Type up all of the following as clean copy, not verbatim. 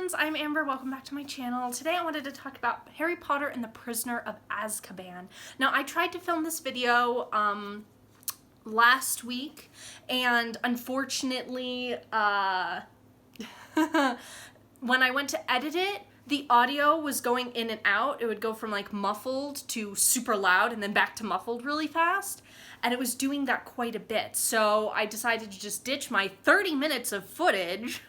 friends, I'm Amber. Welcome back to my channel. Today I wanted to talk about Harry Potter and the Prisoner of Azkaban. Now I tried to film this video last week, and unfortunately when I went to edit it, the audio was going in and out. It would go from like muffled to super loud and then back to muffled really fast. And it was doing that quite a bit. So I decided to just ditch my 30 minutes of footage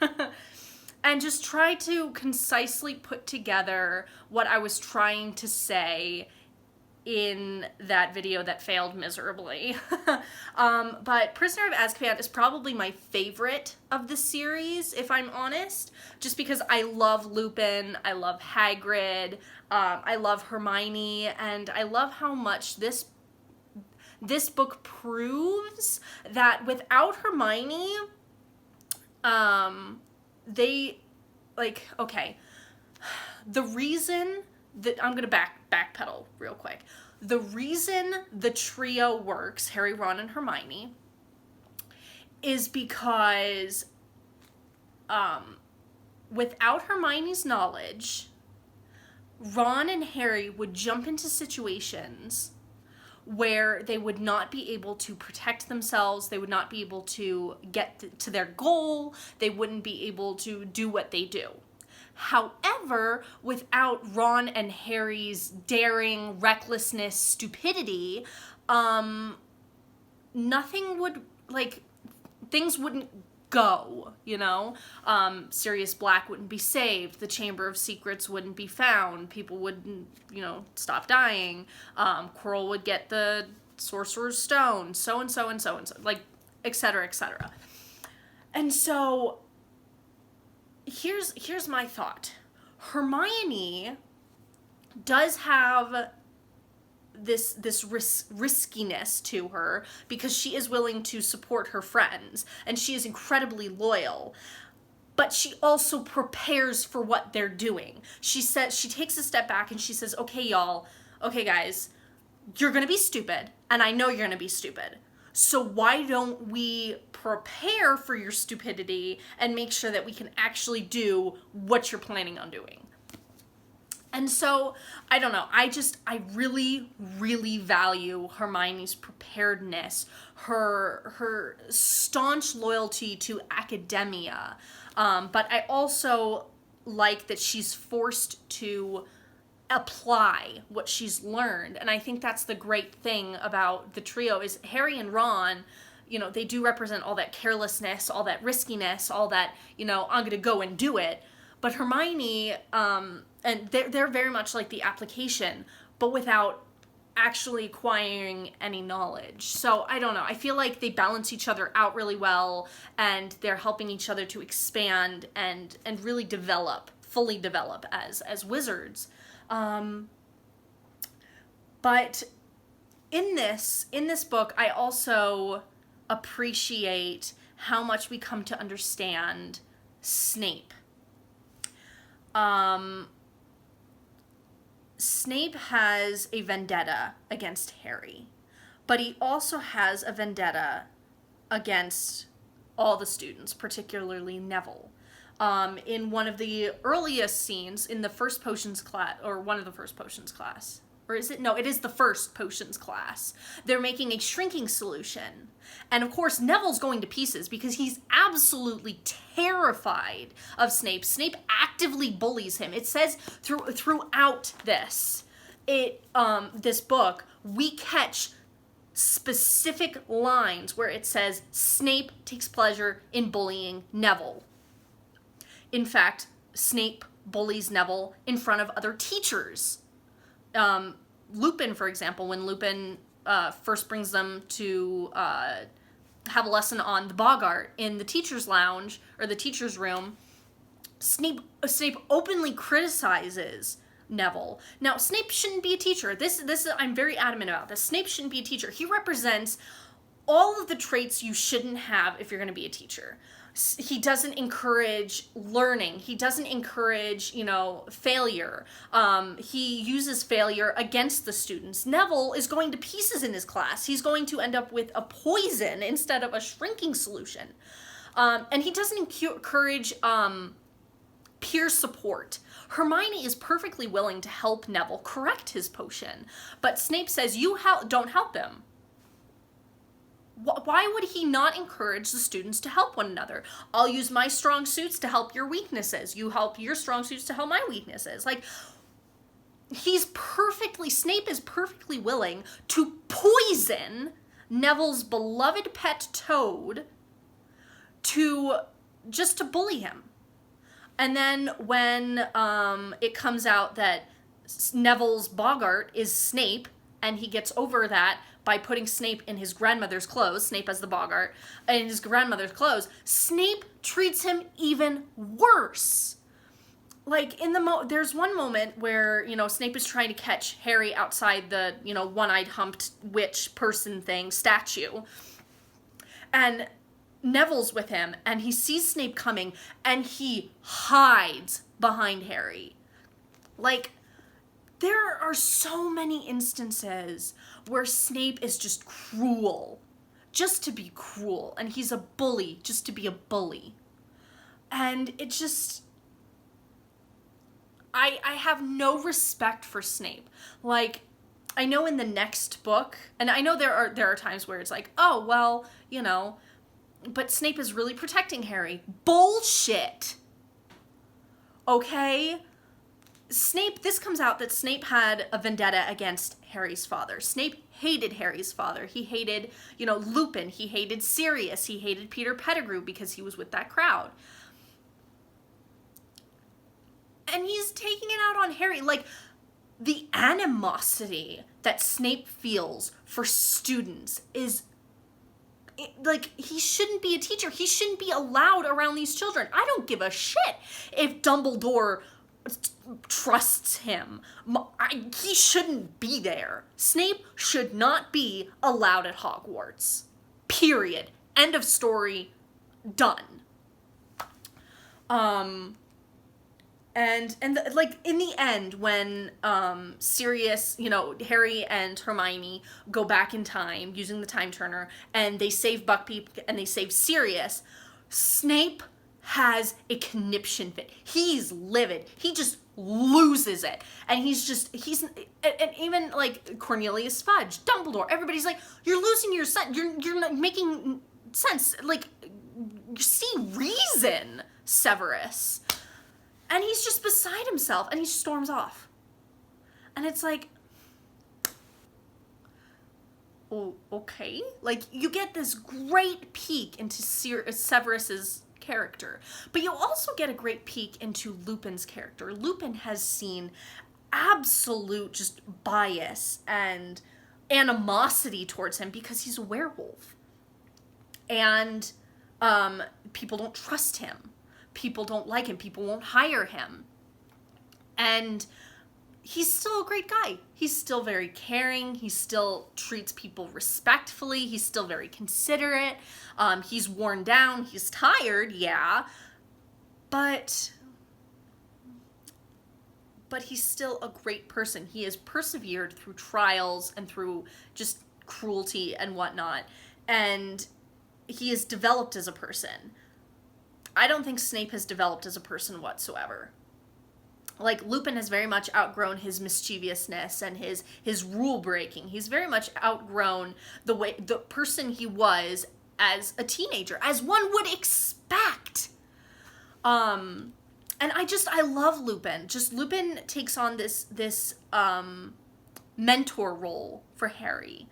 and just try to concisely put together what I was trying to say in that video that failed miserably. But Prisoner of Azkaban is probably my favorite of the series, if I'm honest, just because I love Lupin, I love Hagrid, I love Hermione, and I love how much this book proves that without Hermione, the reason that I'm gonna backpedal real quick. The reason the trio works, Harry, Ron, and Hermione, is because without Hermione's knowledge, Ron and Harry would jump into situations where they would not be able to protect themselves, they would not be able to get to their goal, they wouldn't be able to do what they do. However, without Ron and Harry's daring, recklessness, stupidity, nothing would, things wouldn't go, you know? Sirius Black wouldn't be saved, the Chamber of Secrets wouldn't be found, people wouldn't, stop dying, Quirrell would get the Sorcerer's Stone, so and so and so and so, etc., etc. And so, here's my thought. Hermione does have this riskiness to her because she is willing to support her friends and she is incredibly loyal, but she also prepares for what they're doing. She takes a step back and she says, okay guys, you're gonna be stupid and I know you're gonna be stupid. So why don't we prepare for your stupidity and make sure that we can actually do what you're planning on doing? And so, I don't know, I really, really value Hermione's preparedness, her staunch loyalty to academia, but I also like that she's forced to apply what she's learned. And I think that's the great thing about the trio is Harry and Ron, they do represent all that carelessness, all that riskiness, all that, I'm gonna go and do it. But Hermione, and they're very much like the application, but without actually acquiring any knowledge. So I don't know, I feel like they balance each other out really well, and they're helping each other to expand and really fully develop as wizards. But in this book, I also appreciate how much we come to understand Snape. Snape has a vendetta against Harry, but he also has a vendetta against all the students, particularly Neville. In one of the earliest scenes in the first potions class, or one of the first potions class, or is it? No, it is the first potions class. They're making a shrinking solution. And of course, Neville's going to pieces because he's absolutely terrified of Snape. Snape actively bullies him. It says throughout this book, we catch specific lines where it says Snape takes pleasure in bullying Neville. In fact, Snape bullies Neville in front of other teachers. Lupin, for example, when Lupin first brings them to have a lesson on the Boggart in the teacher's lounge, or the teacher's room, Snape openly criticizes Neville. Now, Snape shouldn't be a teacher. This I'm very adamant about this. Snape shouldn't be a teacher. He represents all of the traits you shouldn't have if you're going to be a teacher. He doesn't encourage learning. He doesn't encourage, failure. He uses failure against the students. Neville is going to pieces in his class. He's going to end up with a poison instead of a shrinking solution. And he doesn't encourage peer support. Hermione is perfectly willing to help Neville correct his potion, but Snape says, don't help him. Why would he not encourage the students to help one another? I'll use my strong suits to help your weaknesses. You help your strong suits to help my weaknesses. Like, Snape is perfectly willing to poison Neville's beloved pet Toad just to bully him. And then when it comes out that Neville's boggart is Snape, and he gets over that by putting Snape in his grandmother's clothes, Snape as the boggart, in his grandmother's clothes, Snape treats him even worse. Like, there's one moment where, Snape is trying to catch Harry outside the, one-eyed humped witch person thing, statue. And Neville's with him, and he sees Snape coming, and he hides behind Harry. Like, there are so many instances where Snape is just cruel, just to be cruel, and he's a bully just to be a bully. And it just... I have no respect for Snape. Like, I know in the next book, and I know there are times where it's like, oh, well, but Snape is really protecting Harry. Bullshit! Okay? This comes out that Snape had a vendetta against Harry's father. Snape hated Harry's father. He hated, Lupin. He hated Sirius. He hated Peter Pettigrew because he was with that crowd. And he's taking it out on Harry. Like, the animosity that Snape feels for students is... Like, he shouldn't be a teacher. He shouldn't be allowed around these children. I don't give a shit if Dumbledore trusts him. He shouldn't be there. Snape should not be allowed at Hogwarts. Period. End of story. Done. And like, in the end, when Sirius, Harry and Hermione go back in time using the time turner, and they save Buckbeak and they save Sirius, Snape has a conniption fit. He's livid. He just loses it. And and even like Cornelius Fudge, Dumbledore, everybody's like, you're losing your son. You're not making sense. Like, see reason, Severus. And he's just beside himself, and he storms off. And it's like, oh, okay. Like, you get this great peek into Severus's character, but you also get a great peek into Lupin's character. Lupin has seen absolute just bias and animosity towards him because he's a werewolf. And people don't trust him. People don't like him. People won't hire him. And he's still a great guy. He's still very caring. He still treats people respectfully. He's still very considerate. He's worn down. He's tired, yeah. But he's still a great person. He has persevered through trials and through just cruelty and whatnot. And he has developed as a person. I don't think Snape has developed as a person whatsoever. Like, Lupin has very much outgrown his mischievousness and his rule breaking. He's very much outgrown the person he was as a teenager, as one would expect. And I love Lupin. Just Lupin takes on this mentor role for Harry.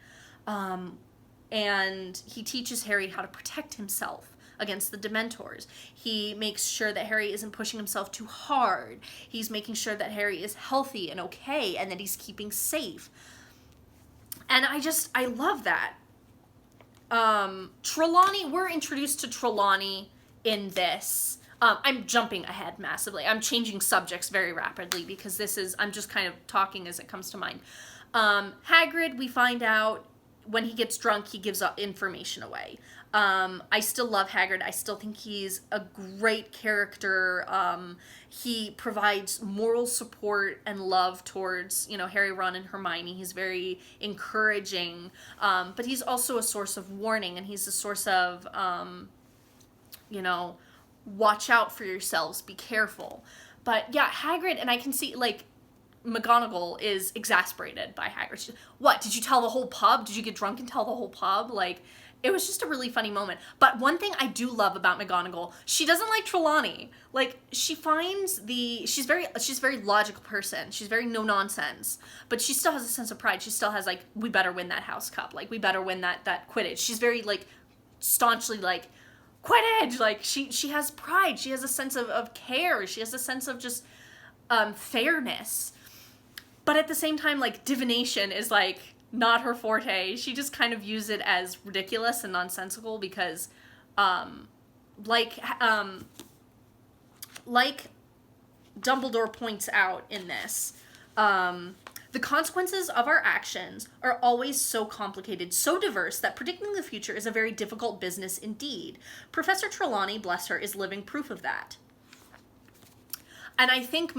And he teaches Harry how to protect himself against the Dementors. He makes sure that Harry isn't pushing himself too hard. He's making sure that Harry is healthy and okay, and that he's keeping safe. And I love that. Trelawney, we're introduced to Trelawney in this. I'm jumping ahead massively. I'm changing subjects very rapidly because I'm just kind of talking as it comes to mind. Hagrid, we find out when he gets drunk, he gives information away. I still love Hagrid. I still think he's a great character. He provides moral support and love towards, Harry, Ron, and Hermione. He's very encouraging. But he's also a source of warning, and he's a source of, watch out for yourselves, be careful. But yeah, Hagrid, and I can see, like, McGonagall is exasperated by Hagrid. She's, what, did you tell the whole pub? Did you get drunk and tell the whole pub? Like, it was just a really funny moment. But one thing I do love about McGonagall, she doesn't like Trelawney. Like, she finds she's a very logical person. She's very no nonsense. But she still has a sense of pride. She still has, like, we better win that house cup. Like, we better win that Quidditch. She's very, like, staunchly, like, Quidditch! Like, she has pride. She has a sense of care. She has a sense of just fairness. But at the same time, like, divination is, like, not her forte. She just kind of views it as ridiculous and nonsensical because, like Dumbledore points out in this, the consequences of our actions are always so complicated, so diverse, that predicting the future is a very difficult business indeed. Professor Trelawney, bless her, is living proof of that. And I think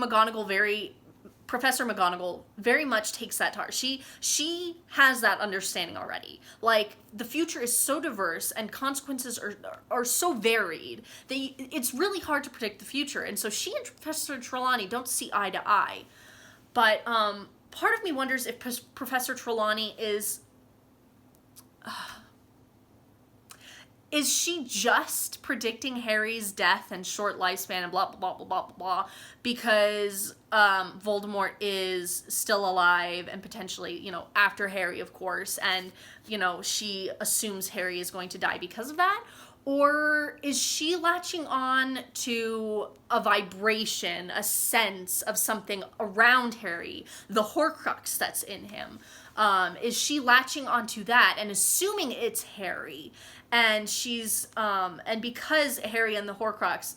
Professor McGonagall very much takes that to heart. She has that understanding already. Like, the future is so diverse and consequences are so varied that it's really hard to predict the future. And so she and Professor Trelawney don't see eye to eye. But part of me wonders if Professor Trelawney is she just predicting Harry's death and short lifespan and blah, blah, blah, blah, blah, blah, because Voldemort is still alive and potentially, you know, after Harry, of course, and, you know, she assumes Harry is going to die because of that? Or is she latching on to a vibration, a sense of something around Harry, the Horcrux that's in him? Is she latching onto that and assuming it's Harry? And she's, and because Harry and the Horcrux,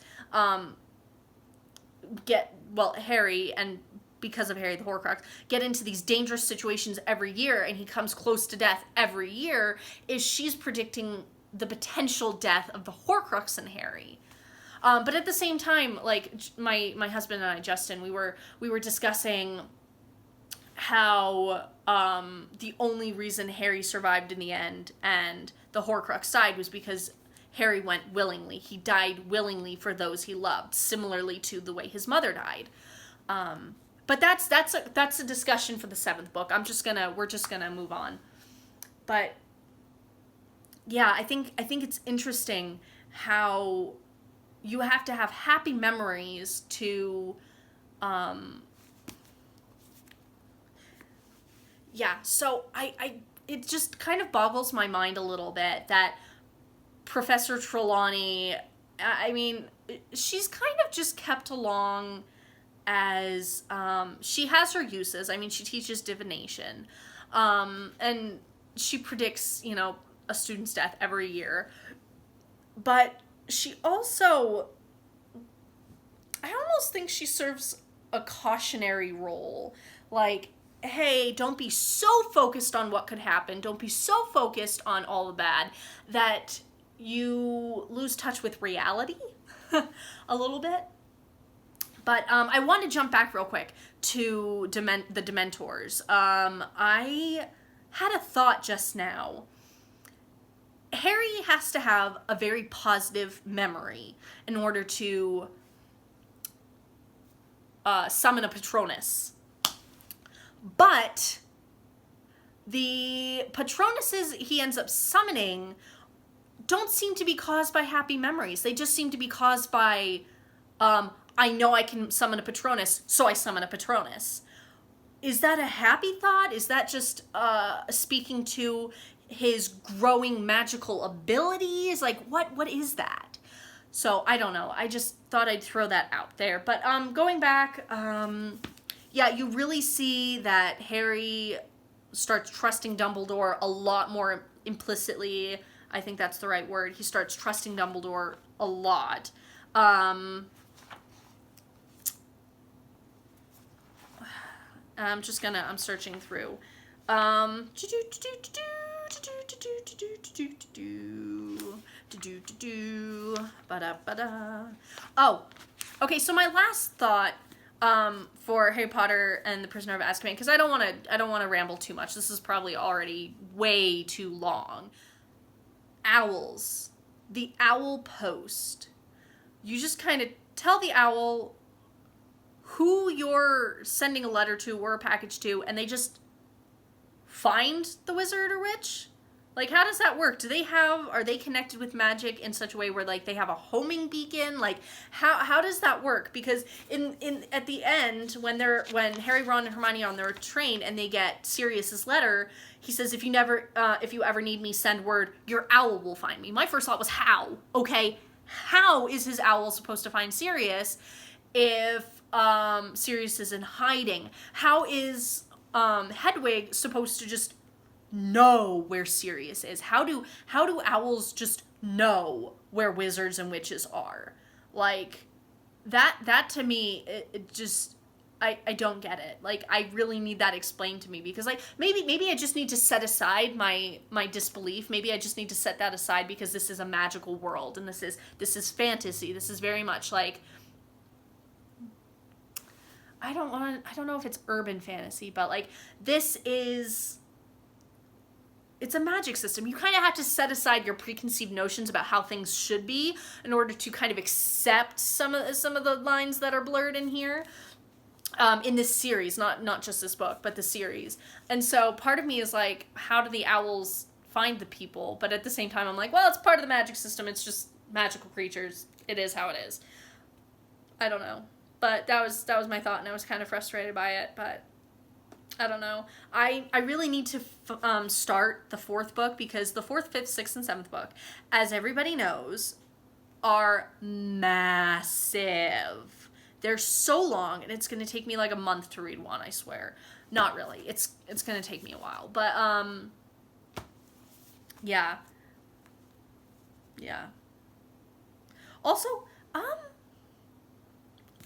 Harry and because of Harry the Horcrux, get into these dangerous situations every year and he comes close to death every year, is she's predicting the potential death of the Horcrux in Harry. But at the same time, like, my husband and I, Justin, we were discussing how the only reason Harry survived in the end and the Horcrux died was because Harry went willingly. He died willingly for those he loved, similarly to the way his mother died. But that's a discussion for the 7th book. We're just gonna move on. But yeah, I think it's interesting how you have to have happy memories to so it just kind of boggles my mind a little bit that Professor Trelawney, I mean, she's kind of just kept along as, she has her uses. I mean, she teaches divination, and she predicts, you know, a student's death every year. But she also, I almost think she serves a cautionary role. Like, hey, don't be so focused on what could happen. Don't be so focused on all the bad that you lose touch with reality a little bit. But I want to jump back real quick to the Dementors. I had a thought just now. Harry has to have a very positive memory in order to summon a Patronus. But the Patronuses he ends up summoning don't seem to be caused by happy memories. They just seem to be caused by, I know I can summon a Patronus, so I summon a Patronus. Is that a happy thought? Is that just speaking to his growing magical abilities? Like, what is that? So, I don't know. I just thought I'd throw that out there. But going back, yeah, you really see that Harry starts trusting Dumbledore a lot more implicitly. I think that's the right word. He starts trusting Dumbledore a lot. I'm searching through. Oh, okay, so my last thought for Harry Potter and the Prisoner of Azkaban, because I don't want to ramble too much. This is probably already way too long. Owls. The owl post. you just kind of tell the owl who you're sending a letter to or a package to, and they just find the wizard or witch? Like, how does that work? Are they connected with magic in such a way where, like, they have a homing beacon? Like, how does that work? Because at the end, when Harry, Ron, and Hermione are on their train and they get Sirius's letter, he says, if you ever need me, send word, your owl will find me. My first thought was, how? Okay, how is his owl supposed to find Sirius if Sirius is in hiding? How is Hedwig supposed to just know where Sirius is? How do owls just know where wizards and witches are? Like, that to me, it just, I don't get it. Like, I really need that explained to me, because, like, maybe I just need to set aside my disbelief. Maybe I just need to set that aside, because this is a magical world, and this is fantasy. This is very much like, I don't know if it's urban fantasy, but, like, it's a magic system. You kind of have to set aside your preconceived notions about how things should be in order to kind of accept some of the lines that are blurred in here, in this series, not just this book, but the series. And so part of me is like, how do the owls find the people? But at the same time, I'm like, well, it's part of the magic system. It's just magical creatures. It is how it is. I don't know. But that was my thought, and I was kind of frustrated by it, but I don't know. I really need to start the 4th book, because the 4th, 5th, 6th, and 7th book, as everybody knows, are massive. They're so long, and it's going to take me like a month to read one, I swear. Not really. It's going to take me a while. But, yeah. Yeah. Also,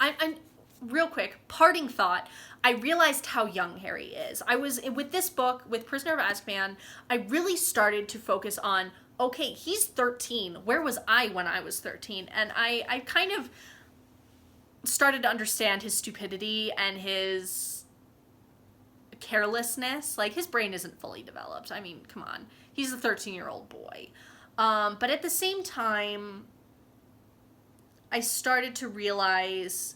I'm real quick, parting thought. I realized how young Harry is. With this book, with Prisoner of Azkaban, I really started to focus on, okay, he's 13. Where was I when I was 13? And I kind of started to understand his stupidity and his carelessness. Like, his brain isn't fully developed. I mean, come on. He's a 13-year-old boy. But at the same time, I started to realize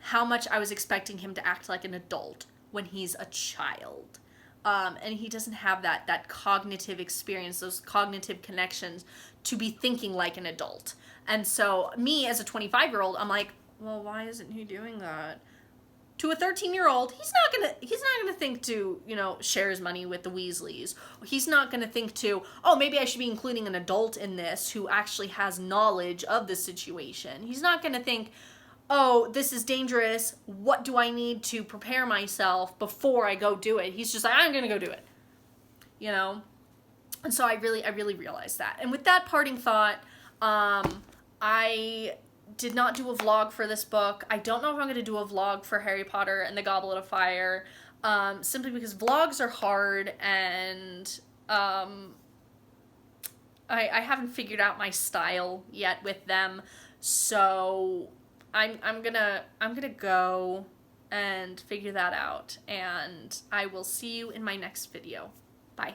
how much I was expecting him to act like an adult when he's a child. And he doesn't have that cognitive experience, those cognitive connections to be thinking like an adult. And so me as a 25-year-old, I'm like, well, why isn't he doing that? To a 13-year-old, he's not gonna think to, share his money with the Weasleys. He's not gonna think to, oh, maybe I should be including an adult in this who actually has knowledge of the situation. He's not gonna think, oh, this is dangerous. What do I need to prepare myself before I go do it? He's just like, I'm gonna go do it. And so I really realized that. And with that parting thought, I did not do a vlog for this book. I don't know if I'm going to do a vlog for Harry Potter and the Goblet of Fire, simply because vlogs are hard, and I haven't figured out my style yet with them. So I'm gonna go and figure that out, and I will see you in my next video. Bye.